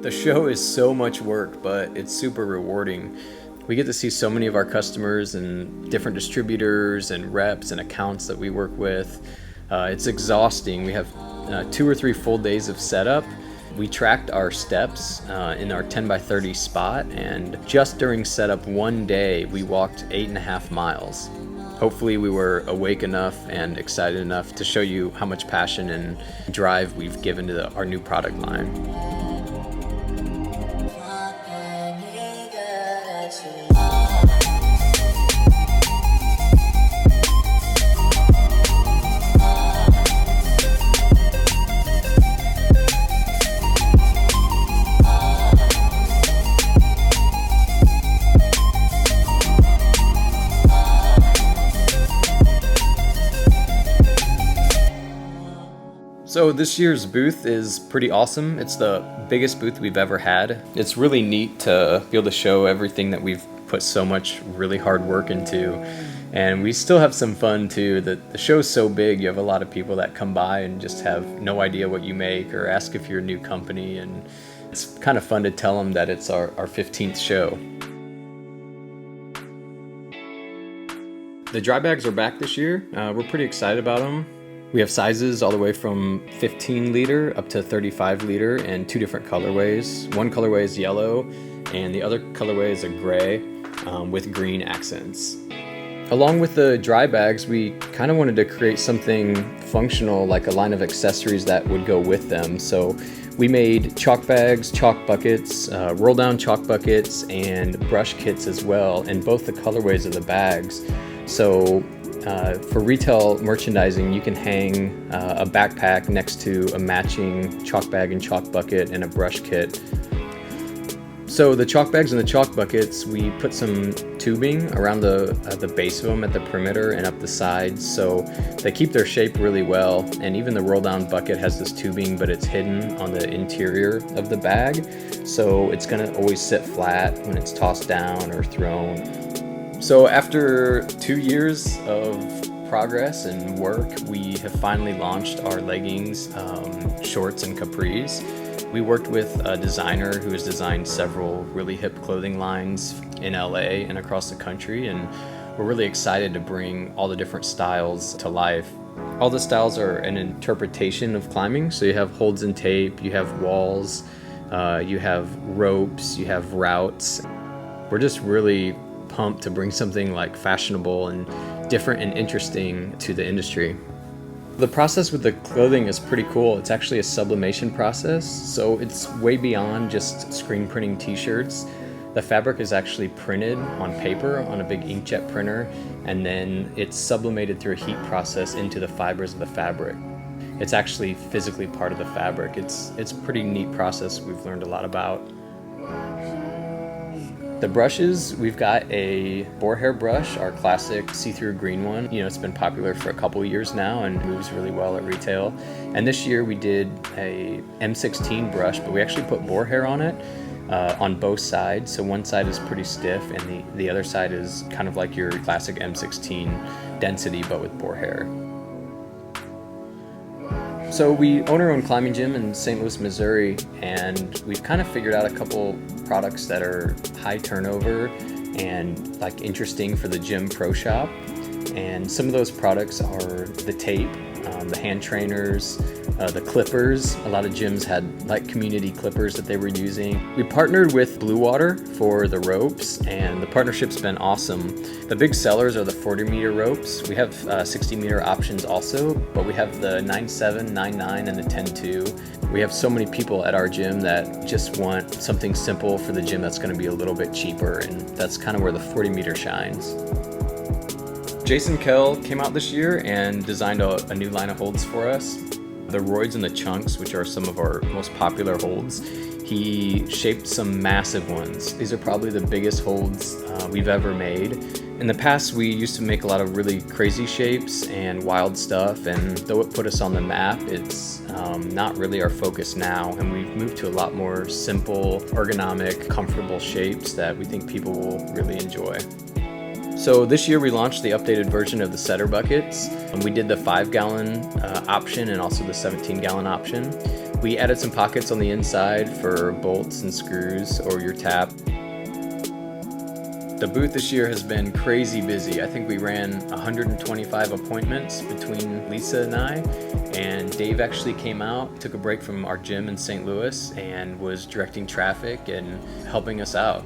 The show is so much work, but it's super rewarding. We get to see so many of our customers and different distributors and reps and accounts that we work with. It's exhausting. We have 2 or 3 full days of setup. We tracked our steps in our 10 by 30 spot, and just during setup one day, we walked 8.5 miles. Hopefully we were awake enough and excited enough to show you how much passion and drive we've given to our new product line. So this year's booth is pretty awesome. It's the biggest booth we've ever had. It's really neat to be able to show everything that we've put so much really hard work into. And we still have some fun too. The show's so big, you have a lot of people that come by and just have no idea what you make or ask if you're a new company. And it's kind of fun to tell them that it's our 15th show. The dry bags are back this year. We're pretty excited about them. We have sizes all the way from 15 liter up to 35 liter and 2 different colorways. One colorway is yellow and the other colorway is a gray with green accents. Along with the dry bags, we kind of wanted to create something functional, like a line of accessories that would go with them. So we made chalk bags, chalk buckets, roll down chalk buckets, and brush kits as well, and both the colorways of the bags. So for retail merchandising, you can hang a backpack next to a matching chalk bag and chalk bucket and a brush kit. So the chalk bags and the chalk buckets, we put some tubing around the base of them at the perimeter and up the sides, so they keep their shape really well. And even the roll down bucket has this tubing, but it's hidden on the interior of the bag, so it's gonna always sit flat when it's tossed down or thrown. So after 2 years of progress and work, we have finally launched our leggings, shorts, and capris. We worked with a designer who has designed several really hip clothing lines in LA and across the country, and we're really excited to bring all the different styles to life. All the styles are an interpretation of climbing, so you have holds and tape, you have walls, you have ropes, you have routes. We're just really pumped to bring something like fashionable and different and interesting to the industry. The process with the clothing is pretty cool. It's actually a sublimation process, so it's way beyond just screen printing t-shirts. The fabric is actually printed on paper on a big inkjet printer, and then it's sublimated through a heat process into the fibers of the fabric. It's actually physically part of the fabric. It's a pretty neat process we've learned a lot about. The brushes, we've got a boar hair brush, our classic see-through green one. You know, it's been popular for a couple years now and moves really well at retail. And this year we did a M16 brush, but we actually put boar hair on it on both sides. So one side is pretty stiff and the other side is kind of like your classic M16 density, but with boar hair. So we own our own climbing gym in St. Louis, Missouri, and we've kind of figured out a couple products that are high turnover and like interesting for the gym pro shop. And some of those products are the tape, the hand trainers, the clippers. A lot of gyms had like community clippers that they were using. We partnered with Blue Water for the ropes, and the partnership's been awesome. The big sellers are the 40-meter ropes. We have 60-meter options also, but we have the 9.7, 9.9, and the 10.2. We have so many people at our gym that just want something simple for the gym that's going to be a little bit cheaper, and that's kind of where the 40-meter shines. Jason Kell came out this year and designed a new line of holds for us. The roids and the chunks, which are some of our most popular holds, he shaped some massive ones. These are probably the biggest holds we've ever made. In the past, we used to make a lot of really crazy shapes and wild stuff, and though it put us on the map, it's not really our focus now, and we've moved to a lot more simple, ergonomic, comfortable shapes that we think people will really enjoy. So this year we launched the updated version of the setter buckets. We did the 5-gallon option and also the 17-gallon option. We added some pockets on the inside for bolts and screws or your tap. The booth this year has been crazy busy. I think we ran 125 appointments between Lisa and I, and Dave actually came out, took a break from our gym in St. Louis, and was directing traffic and helping us out.